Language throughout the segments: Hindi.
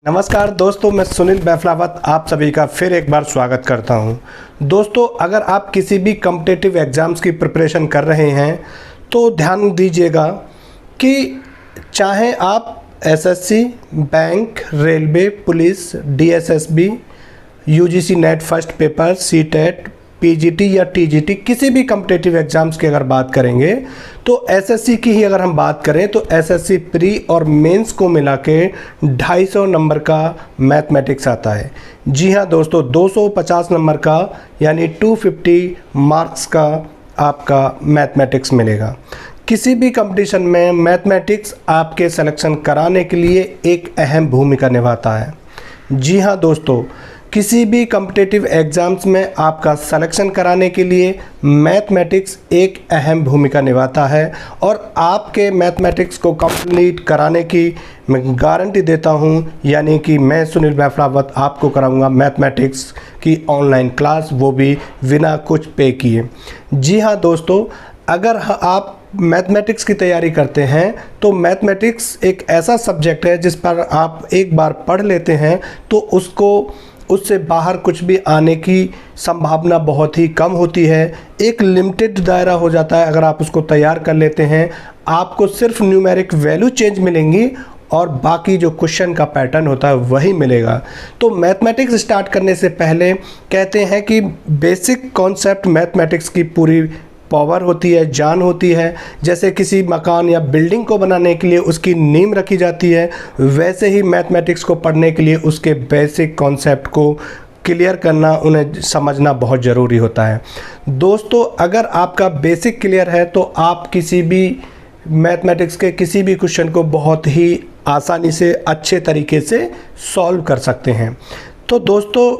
नमस्कार दोस्तों, मैं सुनील बैफलावत आप सभी का फिर एक बार स्वागत करता हूं। दोस्तों, अगर आप किसी भी कॉम्पिटिटिव एग्ज़ाम्स की प्रिपरेशन कर रहे हैं तो ध्यान दीजिएगा कि चाहे आप SSC, bank, railway, police, DSSB, UGC net first paper, CTET, PGT या टीजीटी, किसी भी कॉम्पिटिटिव एग्ज़ाम्स की अगर बात करेंगे तो एसएससी की ही अगर हम बात करें तो एसएससी प्री और मेंस को मिला के 250 नंबर का मैथमेटिक्स आता है। जी हाँ दोस्तों, 250 नंबर का यानी 250 मार्क्स का आपका मैथमेटिक्स मिलेगा। किसी भी कंपटीशन में मैथमेटिक्स आपके सिलेक्शन कराने के लिए एक अहम भूमिका निभाता है। जी हाँ दोस्तों, किसी भी कॉम्पिटिटिव एग्ज़ाम्स में आपका सिलेक्शन कराने के लिए मैथमेटिक्स एक अहम भूमिका निभाता है और आपके मैथमेटिक्स को कंप्लीट कराने की मैं गारंटी देता हूं, यानी कि मैं सुनील बैफलावत आपको कराऊंगा मैथमेटिक्स की ऑनलाइन क्लास, वो भी बिना कुछ पे किए। जी हाँ दोस्तों, अगर आप मैथमेटिक्स की तैयारी करते हैं तो मैथमेटिक्स एक ऐसा सब्जेक्ट है जिस पर आप एक बार पढ़ लेते हैं तो उससे बाहर कुछ भी आने की संभावना बहुत ही कम होती है। एक लिमिटेड दायरा हो जाता है। अगर आप उसको तैयार कर लेते हैं, आपको सिर्फ न्यूमेरिक वैल्यू चेंज मिलेंगी और बाकी जो क्वेश्चन का पैटर्न होता है वही मिलेगा। तो मैथमेटिक्स स्टार्ट करने से पहले कहते हैं कि बेसिक कॉन्सेप्ट मैथमेटिक्स की पूरी पावर होती है, जान होती है। जैसे किसी मकान या बिल्डिंग को बनाने के लिए उसकी नींव रखी जाती है, वैसे ही मैथमेटिक्स को पढ़ने के लिए उसके बेसिक कॉन्सेप्ट को क्लियर करना, उन्हें समझना बहुत ज़रूरी होता है। दोस्तों, अगर आपका बेसिक क्लियर है तो आप किसी भी मैथमेटिक्स के किसी भी क्वेश्चन को बहुत ही आसानी से अच्छे तरीके से सॉल्व कर सकते हैं। तो दोस्तों,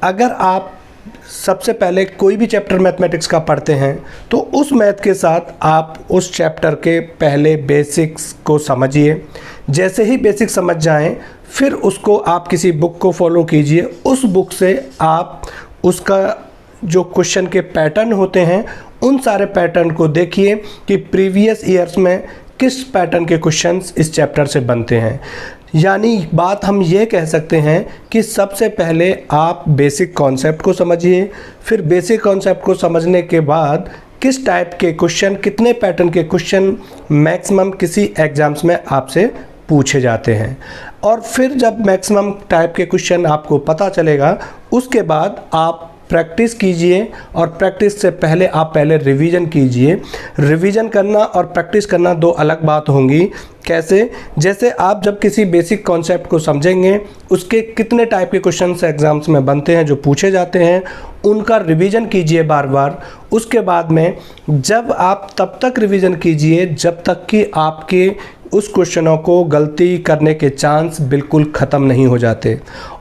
अगर आप सबसे पहले कोई भी चैप्टर मैथमेटिक्स का पढ़ते हैं तो उस मैथ के साथ आप उस चैप्टर के पहले बेसिक्स को समझिए। जैसे ही बेसिक समझ जाएं, फिर उसको आप किसी बुक को फॉलो कीजिए। उस बुक से आप उसका जो क्वेश्चन के पैटर्न होते हैं उन सारे पैटर्न को देखिए कि प्रीवियस ईयर्स में किस पैटर्न के क्वेश्चंस इस चैप्टर से बनते हैं। यानी बात हम ये कह सकते हैं कि सबसे पहले आप बेसिक कॉन्सेप्ट को समझिए, फिर बेसिक कॉन्सेप्ट को समझने के बाद किस टाइप के क्वेश्चन, कितने पैटर्न के क्वेश्चन मैक्सिमम किसी एग्ज़ाम्स में आपसे पूछे जाते हैं, और फिर जब मैक्सिमम टाइप के क्वेश्चन आपको पता चलेगा उसके बाद आप प्रैक्टिस कीजिए। और प्रैक्टिस से पहले आप पहले रिवीजन कीजिए। रिवीजन करना और प्रैक्टिस करना दो अलग बात होंगी। कैसे? जैसे आप जब किसी बेसिक कॉन्सेप्ट को समझेंगे, उसके कितने टाइप के क्वेश्चंस एग्जाम्स में बनते हैं जो पूछे जाते हैं, उनका रिवीजन कीजिए बार बार। उसके बाद में जब आप तब तक रिवीजन कीजिए जब तक कि आपके उस क्वेश्चनों को गलती करने के चांस बिल्कुल ख़त्म नहीं हो जाते।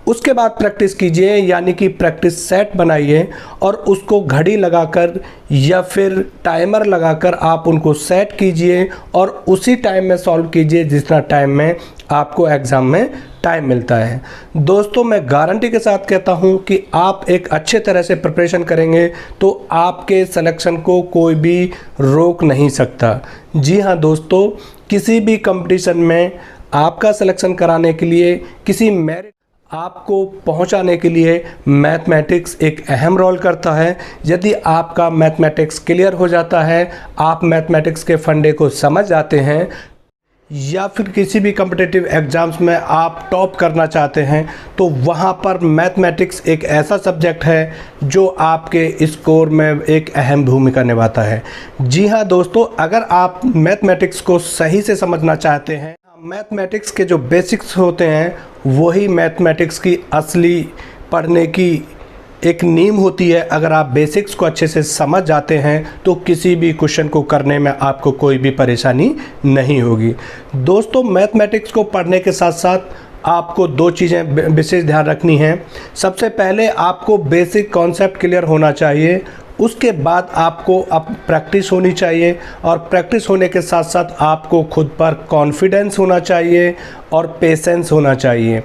उसके बाद प्रैक्टिस कीजिए, यानी कि प्रैक्टिस सेट बनाइए और उसको घड़ी लगाकर या फिर टाइमर लगाकर आप उनको सेट कीजिए और उसी टाइम में सॉल्व कीजिए जितना टाइम में आपको एग्ज़ाम में टाइम मिलता है। दोस्तों, मैं गारंटी के साथ कहता हूं कि आप एक अच्छे तरह से प्रिपरेशन करेंगे तो आपके सिलेक्शन को कोई भी रोक नहीं सकता। जी हाँ दोस्तों, किसी भी कंपटीशन में आपका सिलेक्शन कराने के लिए, किसी मेरिट आपको पहुंचाने के लिए मैथमेटिक्स एक अहम रोल करता है। यदि आपका मैथमेटिक्स क्लियर हो जाता है, आप मैथमेटिक्स के फंडे को समझ जाते हैं, या फिर किसी भी कॉम्पिटिटिव एग्ज़ाम्स में आप टॉप करना चाहते हैं, तो वहाँ पर मैथमेटिक्स एक ऐसा सब्जेक्ट है जो आपके स्कोर में एक अहम भूमिका निभाता है। जी हाँ दोस्तों, अगर आप मैथमेटिक्स को सही से समझना चाहते हैं, मैथमेटिक्स के जो बेसिक्स होते हैं वही मैथमेटिक्स की असली पढ़ने की एक नींव होती है। अगर आप बेसिक्स को अच्छे से समझ जाते हैं तो किसी भी क्वेश्चन को करने में आपको कोई भी परेशानी नहीं होगी। दोस्तों, मैथमेटिक्स को पढ़ने के साथ साथ आपको दो चीज़ें विशेष ध्यान रखनी हैं। सबसे पहले आपको बेसिक कॉन्सेप्ट क्लियर होना चाहिए, उसके बाद आपको अब प्रैक्टिस होनी चाहिए, और प्रैक्टिस होने के साथ साथ आपको खुद पर कॉन्फिडेंस होना चाहिए और पेशेंस होना चाहिए।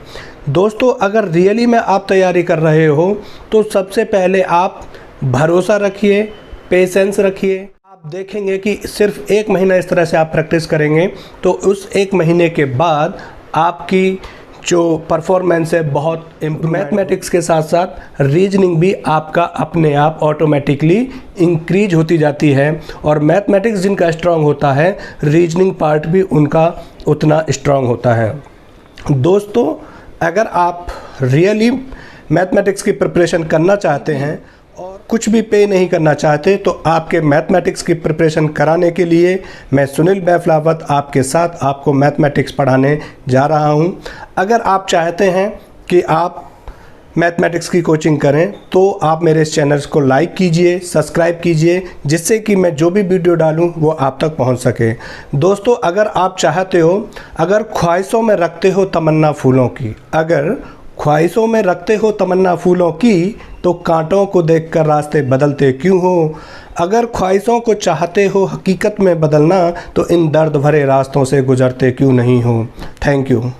दोस्तों, अगर रियली में आप तैयारी कर रहे हो तो सबसे पहले आप भरोसा रखिए, पेशेंस रखिए। आप देखेंगे कि सिर्फ 1 महीना इस तरह से आप प्रैक्टिस करेंगे तो उस 1 महीने के बाद आपकी जो परफॉर्मेंस है बहुत मैथमेटिक्स के साथ साथ रीजनिंग भी आपका अपने आप ऑटोमेटिकली इंक्रीज होती जाती है। और मैथमेटिक्स जिनका स्ट्रांग होता है, रीजनिंग पार्ट भी उनका उतना स्ट्रांग होता है। दोस्तों, अगर आप रियली मैथमेटिक्स की प्रिपरेशन करना चाहते हैं और कुछ भी पे नहीं करना चाहते, तो आपके मैथमेटिक्स की प्रिपरेशन कराने के लिए मैं सुनील बैफलावत आपके साथ आपको मैथमेटिक्स पढ़ाने जा रहा हूं। अगर आप चाहते हैं कि आप मैथमेटिक्स की कोचिंग करें तो आप मेरे इस चैनल को लाइक कीजिए, सब्सक्राइब ख्वाहिशों जिससे कि मैं जो भी वीडियो डालूं वो आप तक पहुंच सके। दोस्तों, अगर आप चाहते हो, अगर ख्वाहिशों में रखते हो तमन्ना फूलों की, अगर ख्वाहिशों में रखते हो तमन्ना फूलों की, तो कांटों को देखकर रास्ते बदलते क्यों हो। अगर ख्वाहिशों को चाहते हो हकीकत में बदलना, तो इन दर्द भरे रास्तों से गुजरते क्यों नहीं हो। Thank you.